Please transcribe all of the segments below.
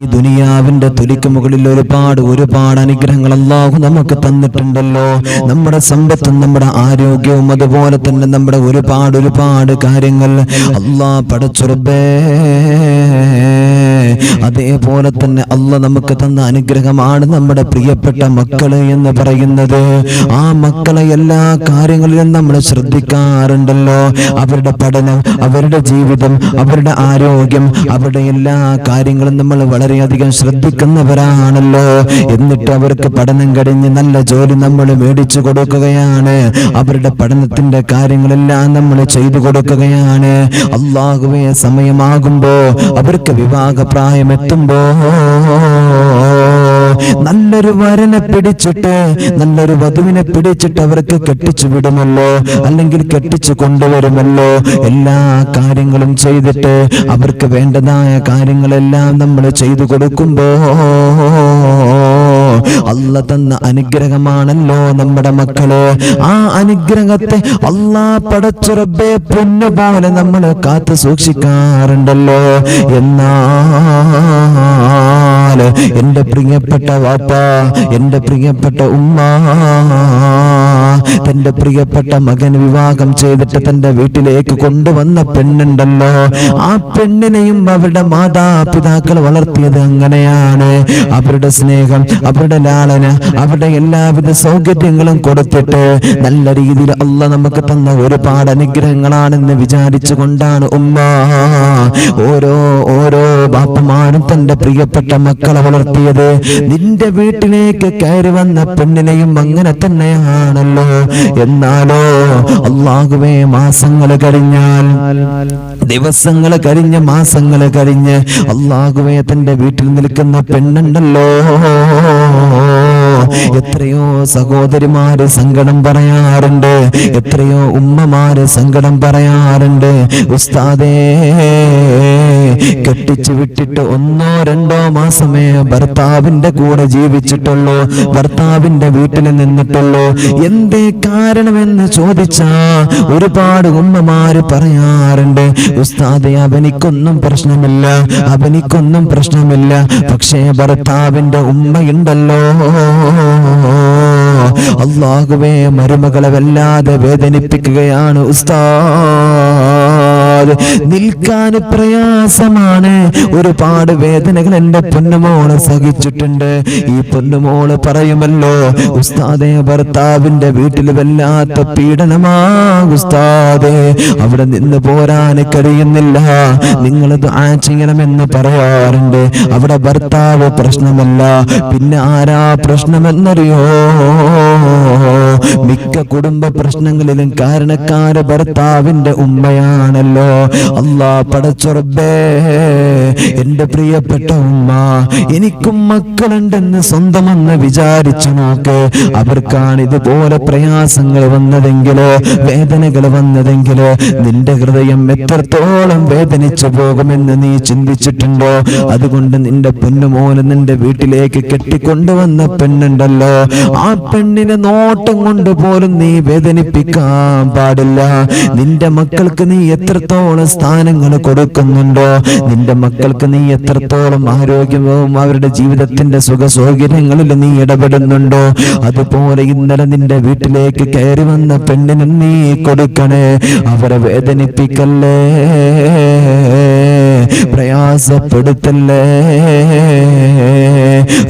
ഈ ദുനിയാവിന്റെ തൊലിക്ക് മുകളിൽ ഒരുപാട് അനുഗ്രഹങ്ങൾ അല്ലാഹു നമുക്ക് തന്നിട്ടുണ്ടല്ലോ. നമ്മുടെ സമ്പത്തും നമ്മുടെ ആരോഗ്യവും അതുപോലെ തന്നെ നമ്മുടെ ഒരുപാട് കാര്യങ്ങൾ അല്ലാഹ് പടച്ച റബ്ബേ, അതേപോലെ തന്നെ അല്ലാഹ് നമുക്ക് തന്ന അനുഗ്രഹമാണ് നമ്മുടെ പ്രിയപ്പെട്ട മക്കള് എന്ന് പറയുന്നത്. ആ മക്കളെ എല്ലാ കാര്യങ്ങളിലും നമ്മൾ ശ്രദ്ധിക്കാറുണ്ടല്ലോ. അവരുടെ പഠനം, അവരുടെ ജീവിതം, അവരുടെ ആരോഗ്യം, അവരുടെ എല്ലാ കാര്യങ്ങളും നമ്മൾ വളരെയധികം ശ്രദ്ധിക്കുന്നവരാണല്ലോ. എന്നിട്ട് അവർക്ക് പഠനം കഴിഞ്ഞ് നല്ല ജോലി നമ്മൾ മേടിച്ചു കൊടുക്കുകയാണ്. അവരുടെ പഠനത്തിന്റെ കാര്യങ്ങളെല്ലാം നമ്മൾ ചെയ്തു കൊടുക്കുകയാണ്. അല്ലാഹുവേ, സമയമാകുമ്പോ അവർക്ക് വിവാഹ പ്രായം എത്തുമ്പോ നല്ലൊരു വരനെ പിടിച്ചിട്ട്, നല്ലൊരു വധുവിനെ പിടിച്ചിട്ട് അവർക്ക് കെട്ടിച്ചു വിടുമല്ലോ, അല്ലെങ്കിൽ കെട്ടിച്ചു കൊണ്ടുവരുമല്ലോ. എല്ലാ കാര്യങ്ങളും ചെയ്തിട്ട് അവർക്ക് വേണ്ടതായ കാര്യങ്ങളെല്ലാം നമ്മൾ ചെയ്തു കൊടുക്കുമ്പോ അല്ലാഹ് തന്ന അനുഗ്രഹമാണല്ലോ നമ്മുടെ മക്കള്. ആ അനുഗ്രഹത്തെ അല്ലാഹ് പടച്ച റബ്ബേ പൊന്നു പോലെ നമ്മൾ കാത്തു സൂക്ഷിക്കാറുണ്ടല്ലോ. എന്നാൽ എന്റെ പ്രിയപ്പെട്ട വാപ്പ, എന്റെ പ്രിയപ്പെട്ട ഉമ്മ തന്റെ പ്രിയപ്പെട്ട മകൻ വിവാഹം ചെയ്തിട്ട് തന്റെ വീട്ടിലേക്ക് കൊണ്ടുവന്ന പെണ്ണുണ്ടല്ലോ, ആ പെണ്ണിനെയും അവരുടെ മാതാപിതാക്കൾ വളർത്തിയത് അങ്ങനെയാണ്. അവരുടെ സ്നേഹം, അവരുടെ ലാളന, അവരുടെ എല്ലാവിധ സൗകര്യങ്ങളും കൊടുത്തിട്ട് നല്ല രീതിയിൽ അല്ലാഹ് നമുക്ക് തന്ന ഒരുപാട് അനുഗ്രഹങ്ങളാണെന്ന് വിചാരിച്ചു കൊണ്ടാണ് ഉമ്മ ഓരോ ബാപ്പമാരും തന്റെ പ്രിയപ്പെട്ട മക്കളെ വളർത്തിയത്. നിന്റെ വീട്ടിലേക്ക് കയറി വന്ന പെണ്ണിനെയും അങ്ങനെ തന്നെയാണല്ലോ. എന്നാലോ അല്ലാഹുവേ, മാസങ്ങൾ കഴിഞ്ഞാൽ, ദിവസങ്ങൾ കഴിഞ്ഞ്, മാസങ്ങൾ കഴിഞ്ഞ് അല്ലാഹുവേ തന്റെ വീട്ടിൽ നിൽക്കുന്ന പെണ്ണുണ്ടല്ലോ, എത്രയോ സഹോദരിമാര് സങ്കടം പറയാറുണ്ട്, എത്രയോ ഉമ്മമാര് സങ്കടം പറയാറുണ്ട്. ഉസ്താദേ, കെട്ടിച്ചു വിട്ടിട്ട് 1-2 മാസമേ ഭർത്താവിന്റെ കൂടെ ജീവിച്ചിട്ടുള്ളൂ, ഭർത്താവിന്റെ വീട്ടിൽ നിന്നിട്ടുള്ളൂ. എന്തേ കാരണമെന്ന് ചോദിച്ചാ ഒരുപാട് ഉമ്മമാര് പറയാറുണ്ട്, ഉസ്താദേ അവനിക്കൊന്നും പ്രശ്നമില്ല, അവനിക്കൊന്നും പ്രശ്നമില്ല, പക്ഷേ ഭർത്താവിന്റെ ഉമ്മയുണ്ടല്ലോ, അല്ലാഹുവേ മരുമകളെ വല്ലാതെ വേദനിപ്പിക്കുകയാണ് ഉസ്താദ്. നിൽക്കാൻ പ്രയാസമാണ്, ഒരുപാട് വേദനകൾ എന്റെ പൊന്നുമോള് സഹിച്ചിട്ടുണ്ട്. ഈ പൊന്നുമോള് പറയുമല്ലോ, ഉസ്താദേ ഭർത്താവിന്റെ വീട്ടിൽ വല്ലാത്ത പീഡനമാ ഉസ്താദേ, അവിടെ നിന്ന് പോരാൻ കഴിയുന്നില്ല, നിങ്ങൾ ദുആ ചെയ്യണമെന്ന് പറയാറുണ്ട്. അവിടെ ഭർത്താവ് പ്രശ്നമല്ല, പിന്നെ ആരാ പ്രശ്നമെന്നറിയോ? മിക്ക കുടുംബ പ്രശ്നങ്ങളിലും കാരണക്കാര് ഭർത്താവിന്റെ ഉമ്മയാണല്ലോ. അല്ലാഹ് പടച്ച റബ്ബേ, എന്റെ പ്രിയപ്പെട്ട ഉമ്മ, എനിക്കും മക്കളുണ്ടെന്ന് സ്വന്തമെന്ന് വിചാരിച്ചു നോക്ക്. അവർക്കാണ് ഇതുപോലെ പ്രയാസങ്ങൾ വന്നതെങ്കിലോ, വേദനകൾ വന്നതെങ്കിലോ, നിന്റെ ഹൃദയം എത്രത്തോളം വേദനിച്ചു പോകുമെന്ന് നീ ചിന്തിച്ചിട്ടുണ്ടോ? അതുകൊണ്ട് നിന്റെ പൊന്നുമോനെ നിന്റെ വീട്ടിലേക്ക് കെട്ടിക്കൊണ്ടുവന്ന പെണ്ണുണ്ടല്ലോ, ആ പെണ്ണിനെ നോട്ടം കൊണ്ട് പോലും നീ വേദനിപ്പിക്കാൻ പാടില്ല. നിന്റെ മക്കൾക്ക് നീ എത്രത്തോളം സ്ഥാനങ്ങൾ കൊടുക്കുന്നുണ്ടോ, നിന്റെ മക്കൾക്ക് നീ എത്രത്തോളം ആരോഗ്യവും അവരുടെ ജീവിതത്തിന്റെ സുഖ സൗകര്യങ്ങളിൽ നീ ഇടപെടുന്നുണ്ടോ, അതുപോലെ ഇന്നലെ നിന്റെ വീട്ടിലേക്ക് കയറി വന്ന പെണ്ണിന് നീ കൊടുക്കണേ. അവരെ വേദനിപ്പിക്കല്ലേ, പ്രയാസപ്പെടുത്തല്ലേ.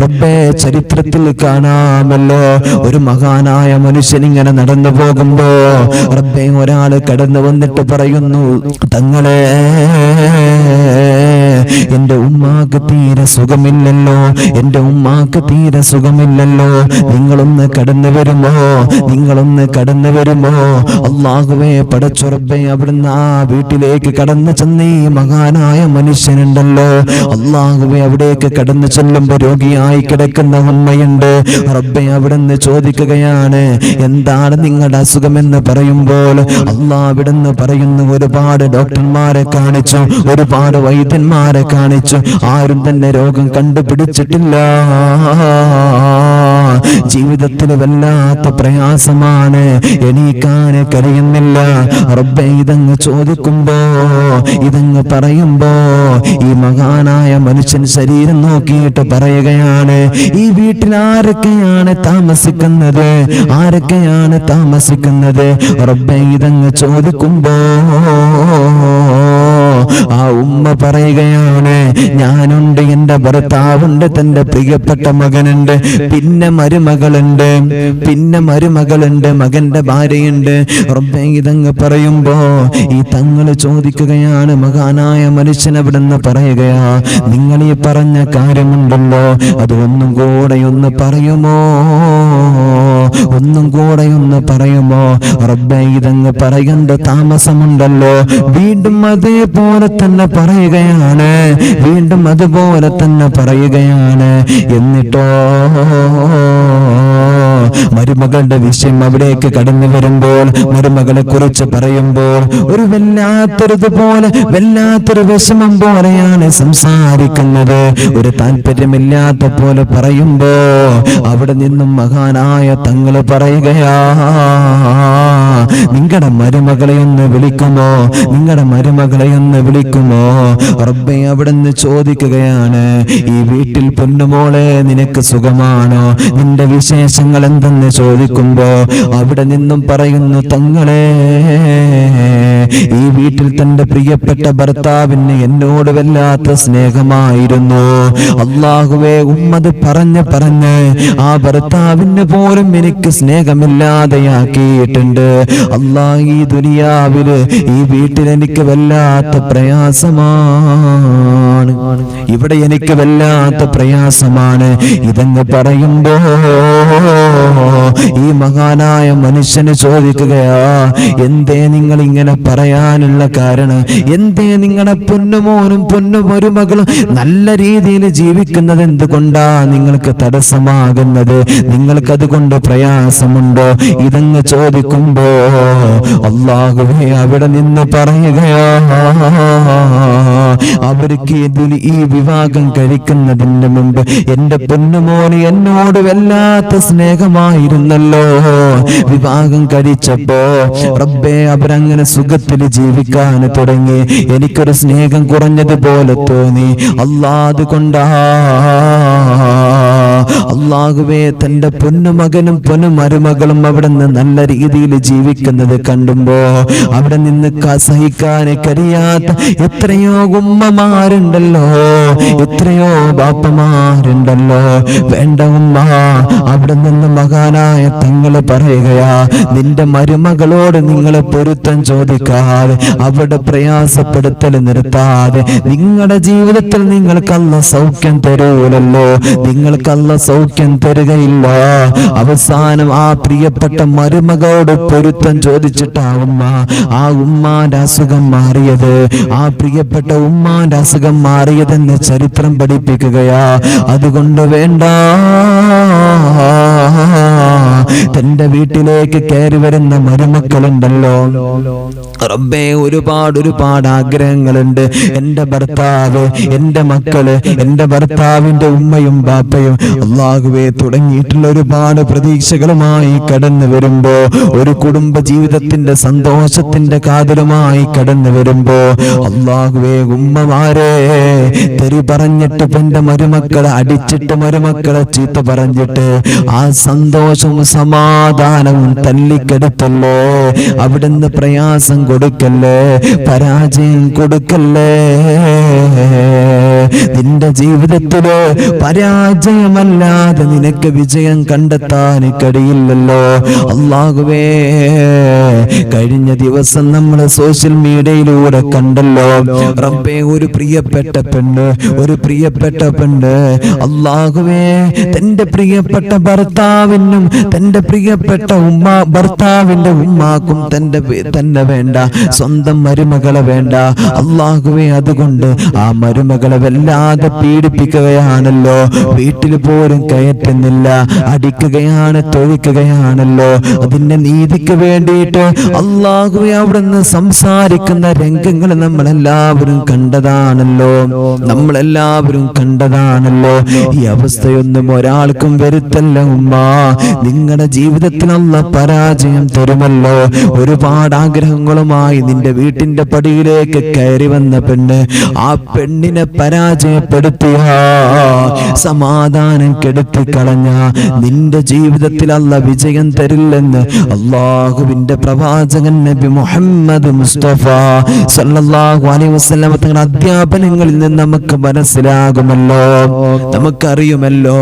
റബ്ബേ, ചരിത്രത്തിൽ കാണാമല്ലോ, ഒരു മഹാനായ മനുഷ്യൻ ഇങ്ങനെ നടന്നു പോകുമ്പോ റബ്ബേ ഒരാള് കടന്നു വന്നിട്ട് പറയുന്നു, തങ്ങളെ, എന്റെ ഉമ്മാക്ക് തീരെ സുഖമില്ലല്ലോ, എന്റെ ഉമ്മാക്ക് തീരെ സുഖമില്ലല്ലോ, നിങ്ങളൊന്ന് കടന്നു വരുമോ, നിങ്ങളൊന്ന് കടന്നു വരുമോ? അല്ലാഹുവേ പടച്ച റബ്ബേ, അവിടുന്ന് ആ വീട്ടിലേക്ക് കടന്നു ചെന്ന ഈ മഹാനായ മനുഷ്യനുണ്ടല്ലോ, അല്ലാഹുവേ അവിടേക്ക് കടന്നു ചെല്ലുമ്പോ രോഗിയായി കിടക്കുന്ന ഉമ്മയുണ്ട്. റബ്ബേ അവിടുന്ന് ചോദിക്കുകയാണ്, എന്താണ് നിങ്ങളുടെ അസുഖമെന്ന് പറയുമ്പോൾ അല്ലാഹ് അവിടുന്ന് പറയുന്നു, ഒരുപാട് ഡോക്ടർമാരെ കാണിച്ചു, ഒരുപാട് വൈദ്യന്മാരെ കാണിച്ചു, ആരും തന്നെ രോഗം കണ്ടുപിടിച്ചിട്ടില്ല. ജീവിതത്തിൽ വല്ലാത്ത പ്രയാസമാണ്, എണീക്കാൻ കഴിയുന്നില്ല. റബ്ബേ, ഇതങ്ങ് ചോദിക്കുമ്പോ, ഇതങ്ങ് പറയുമ്പോ ഈ മഹാനായ മനുഷ്യൻ ശരീരം നോക്കിയിട്ട് പറയുകയാണ്, ഈ വീട്ടിൽ ആരൊക്കെയാണ് താമസിക്കുന്നത്, ആരൊക്കെയാണ് താമസിക്കുന്നത്? റബ്ബേ, ഇതങ്ങ് ചോദിക്കുമ്പോ ആ ഉമ്മ പറയുകയാണ്, ഞാനുണ്ട്, എൻ്റെ ഭർത്താവുണ്ട്, തൻ്റെ പ്രിയപ്പെട്ട മകനുണ്ട്, പിന്നെ മരുമകളുണ്ട്, മകന്റെ ഭാര്യയുണ്ട്. റബ്ബേ, ഇതങ്ങ് പറയുമ്പോ ഈ തങ്ങൾ ചോദിക്കുകയാണ്, മഹാനായ മനുഷ്യൻ അവിടുന്ന് പറയുകയാ, നിങ്ങൾ ഈ പറഞ്ഞ കാര്യമുണ്ടല്ലോ, അത് ഒന്നും കൂടെ ഒന്ന് പറയുമോ, ഒന്നും കൂടെ ഒന്ന് പറയുമോ? റബ്ബേ, ഇതങ്ങ് പറയേണ്ട താമസമുണ്ടല്ലോ. വീണ്ടും അതേപോലെ തന്നെ പറയുകയാണ്, വീണ്ടും അതുപോലെ തന്നെ പറയുകയാണ്. എന്നിട്ടോ മരുമകളുടെ വിഷയം അവിടേക്ക് കടന്നു വരുമ്പോൾ, മരുമകളെ കുറിച്ച് പറയുമ്പോൾ ഒരു വല്ലാത്തൊരു വിഷമം പോലെയാണ് സംസാരിക്കുന്നത്. ഒരു താല്പര്യമില്ലാത്ത പോലെ പറയുമ്പോ അവിടെ നിന്നും മഹാനായ തങ്ങള് പറയുകയാ, നിങ്ങളുടെ മരുമകളെ ഒന്ന് വിളിക്കുമോ, നിങ്ങളുടെ മരുമകളെ ഒന്ന് വിളിക്കുമോ? റബ്ബേ, അവിടെ നിന്ന് ചോദിക്കുകയാണ്, ഈ വീട്ടിൽ പൊന്നുമോളെ നിനക്ക് സുഖമാണോ, നിന്റെ വിശേഷങ്ങൾ എന്തെന്ന് ചോദിക്കുമ്പോ അവിടെ നിന്നും പറയുന്നു, തങ്ങളെ, ഈ വീട്ടിൽ തന്റെ പ്രിയപ്പെട്ട ഭർത്താവിന് എന്നോട് വല്ലാത്ത സ്നേഹമായിരുന്നു. അല്ലാഹുവേ, ഉമ്മത് പറഞ്ഞ് ആ ഭർത്താവിന് പോലും എനിക്ക് സ്നേഹമില്ലാതെയാക്കിയിട്ടുണ്ട്. അല്ലാഹ്, ഈ ദുനിയാവില് ഈ വീട്ടിൽ എനിക്ക് വല്ലാത്ത പ്രയാസമാണ്, ഇവിടെ എനിക്ക് വല്ലാത്ത പ്രയാസമാണ്. ഇതങ്ങ് പറയുമ്പോ ഈ മഹാനായ മനുഷ്യന് ചോദിക്കുകയാ, എന്തേ നിങ്ങൾ ഇങ്ങനെ പറയാനുള്ള കാരണം? എന്തേ നിങ്ങളുടെ പൊന്നുമോനും പൊന്നുമരുമകളും നല്ല രീതിയിൽ ജീവിക്കുന്നത് എന്തുകൊണ്ടാ നിങ്ങൾക്ക് തടസ്സമാകുന്നത്? നിങ്ങൾക്ക് അതുകൊണ്ട് പ്രയാസമുണ്ടോ? ഇതങ്ങ് ചോദിക്കുമ്പോ അല്ലാഹുവേ, അവിടെ നിന്ന് പറയുകയാ, അവർക്ക് ഈ വിവാഹം കഴിക്കുന്നതിന് മുമ്പ് എൻ്റെ പൊന്നുമോന് എന്നോട് വല്ലാത്ത സ്നേഹമായിരുന്നല്ലോ. വിവാഹം കഴിച്ചപ്പോ റബ്ബേ, അവരങ്ങനെ സുഖത്തിൽ ജീവിക്കാൻ തുടങ്ങി. എനിക്കൊരു സ്നേഹം കുറഞ്ഞതുപോലെ തോന്നി. അതുകൊണ്ടാ അല്ലാഹുവേ, തന്റെ പൊന്നുമകനും പൊന്നുമരുമകളും അവിടെ നിന്ന് നല്ല രീതിയിൽ ജീവിക്കുന്നത് കണ്ടുമ്പോ അവിടെ നിന്ന് സഹിക്കാൻ കഴിയാത്ത എത്രയോ ഉമ്മമാരുണ്ടല്ലോ, എത്രയോ ബാപ്പമാരുണ്ടല്ലോ. വേണ്ട ഉമ്മ, അവിടെ നിന്ന് മഹാനായ തങ്ങള് പറയുകയാ, നിന്റെ മരുമകളോട് നിങ്ങളെ പൊരുത്തം ചോദിക്കാതെ, അവിടെ പ്രയാസപ്പെടുത്തൽ നിർത്താതെ, നിങ്ങളുടെ ജീവിതത്തിൽ നിങ്ങൾക്ക് അല്ലാഹ് സൗഖ്യം തരൂലല്ലോ, നിങ്ങൾക്ക് അല്ലാഹ് സൗഖ്യം തരുകയില്ല. അവസാനം ആ പ്രിയപ്പെട്ട മരുമകളോട് പൊരുത്തം ചോദിച്ചിട്ടാവുമ്മ ആ ഉമ്മാന്റെ അസുഖം മാറിയത്, ആ പ്രിയപ്പെട്ട ഉമ്മാന്റെ അസുഖം മാറിയതെന്ന് ചരിത്രം പഠിപ്പിക്കുകയാ. അതുകൊണ്ട് വേണ്ട, തന്റെ വീട്ടിലേക്ക് കയറി വരുന്ന മരുമക്കളുണ്ടല്ലോ, റബ്ബേ, ഒരുപാട് ആഗ്രഹങ്ങളുണ്ട്. എൻ്റെ ഭർത്താവ്, എൻ്റെ മക്കള്, എൻ്റെ ഭർത്താവിൻ്റെ ഉമ്മയും ബാപ്പയും അല്ലാഹുവേ തുടങ്ങിയിട്ടുള്ള ഒരുപാട് പ്രതീക്ഷകളുമായി കടന്നു വരുമ്പോ, ഒരു കുടുംബ ജീവിതത്തിന്റെ സന്തോഷത്തിന്റെ കാതലുമായി കടന്നു വരുമ്പോ അല്ലാഹുവേ, ഉമ്മമാരെ തെറി പറഞ്ഞിട്ട് എൻ്റെ മരുമക്കളെ അടിച്ചിട്ട്, മരുമക്കളെ ചീത്ത പറഞ്ഞിട്ട് ആ സന്തോഷവും സമാധാനവും തല്ലിക്കെടുത്തല്ലേ, അവിടുന്ന് പ്രയാസം കൊടുക്കല്ലേ, പരാജയം കൊടുക്കല്ലേ. നിന്റെ ജീവിതത്തില് പരാജയമല്ലാതെ നിനക്ക് വിജയം കണ്ടെത്താൻ കഴിയില്ലല്ലോ. അല്ലാഹുവേ, കഴിഞ്ഞ ദിവസം നമ്മൾ സോഷ്യൽ മീഡിയയിലൂടെ കണ്ടല്ലോ, റബ്ബേ, ഒരു പ്രിയപ്പെട്ട പെണ്ണ് അല്ലാഹുവേ, തന്റെ പ്രിയപ്പെട്ട ഭർത്താവിനും തന്റെ പ്രിയപ്പെട്ട ഭർത്താവിന്റെ ഉമ്മാക്കും തന്നെ വേണ്ട, സ്വന്തം മരുമകളെ വേണ്ട. അല്ലാഹുവേ, അതുകൊണ്ട് ആ മരുമകളെ വല്ലാതെ പീഡിപ്പിക്കുകയാണല്ലോ, വീട്ടിൽ പോലും കയറ്റുന്നില്ല, അടിക്കുകയാണ്, തൊഴിക്കുകയാണല്ലോ. അതിന്റെ നീതിക്ക് വേണ്ടിയിട്ട് അല്ലാഹുവേ അവിടുന്ന് സംസാരിക്കുന്ന രംഗങ്ങൾ നമ്മളെല്ലാവരും കണ്ടതാണല്ലോ, നമ്മളെല്ലാവരും കണ്ടതാണല്ലോ. ഈ അവസ്ഥയൊന്നും ഒരാൾക്കും വരുത്തല്ല ഉമ്മ. നിങ്ങളുടെ ജീവിതത്തിൽ അല്ലാഹ് പരാജയം തരുമല്ലോ. ഒരുപാട് ആഗ്രഹങ്ങളുമായി നിന്റെ വീട്ടിന്റെ പടിയിലേക്ക് കയറി വന്ന പെണ്ണ്, ആ പെണ്ണിനെ പരാജയപ്പെടുത്തിയ, സമാധാനം കെടുത്തി കളഞ്ഞ നിന്റെ ജീവിതത്തിൽ അല്ലാഹ് വിജയം തരില്ലെന്ന് അല്ലാഹുവിന്റെ പ്രവാചകൻ നബി മുഹമ്മദ് മുസ്തഫ സല്ലല്ലാഹു അലൈഹി വസല്ലം തങ്ങളുടെ അധ്യാപനങ്ങളിൽ നിന്ന് നമുക്ക് മനസ്സിലാകുമല്ലോ, നമുക്കറിയുമല്ലോ.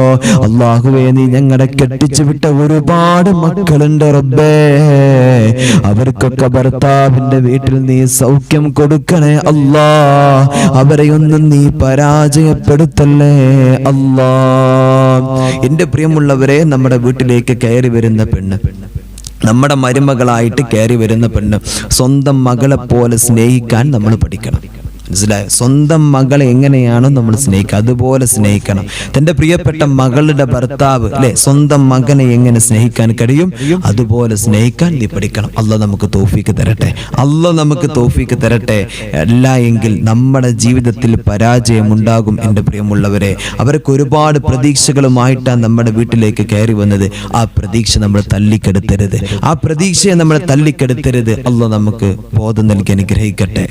അല്ലാഹുവേ, നീ ഞങ്ങളെ കെട്ടിച്ചു വിട്ട ഒരുപാട് മക്കളുണ്ട് റബ്ബേ, അവർക്കൊക്കെ ഭർത്താവിന്റെ വീട്ടിൽ നീ സൗഖ്യം കൊടുക്കണേ അല്ലാ. അവരെയൊന്നും നീ പരാജയപ്പെടുത്തല്ലേ അല്ലാ. എന്റെ പ്രിയമുള്ളവരെ, നമ്മുടെ വീട്ടിലേക്ക് കയറി വരുന്ന പെണ്ണ്, നമ്മുടെ മരുമകളായിട്ട് കയറി വരുന്ന പെണ്ണ്, സ്വന്തം മകളെ പോലെ സ്നേഹിക്കാൻ നമ്മൾ പഠിക്കണം. മനസ്സിലായോ? സ്വന്തം മകളെ എങ്ങനെയാണോ നമ്മൾ സ്നേഹിക്കുക അതുപോലെ സ്നേഹിക്കണം. തൻ്റെ പ്രിയപ്പെട്ട മകളുടെ ഭർത്താവ് അല്ലെ, സ്വന്തം മകനെ എങ്ങനെ സ്നേഹിക്കാൻ കഴിയും അതുപോലെ സ്നേഹിക്കാൻ നീ പഠിക്കണം. അല്ലാഹ് നമുക്ക് തൗഫീക്ക് തരട്ടെ, അല്ലാഹ് നമുക്ക് തൗഫീക്ക് തരട്ടെ. അല്ല എങ്കിൽ നമ്മുടെ ജീവിതത്തിൽ പരാജയം ഉണ്ടാകും. എൻ്റെ പ്രിയമുള്ളവരെ, അവർക്ക് ഒരുപാട് പ്രതീക്ഷകളുമായിട്ടാണ് നമ്മുടെ വീട്ടിലേക്ക് കയറി വന്നത്. ആ പ്രതീക്ഷ നമ്മൾ തള്ളിക്കെടുത്തരുത്, ആ പ്രതീക്ഷയെ നമ്മൾ തള്ളിക്കെടുത്തരുത്. അല്ലാഹ് നമുക്ക് ബോധം നൽകി അനുഗ്രഹിക്കട്ടെ.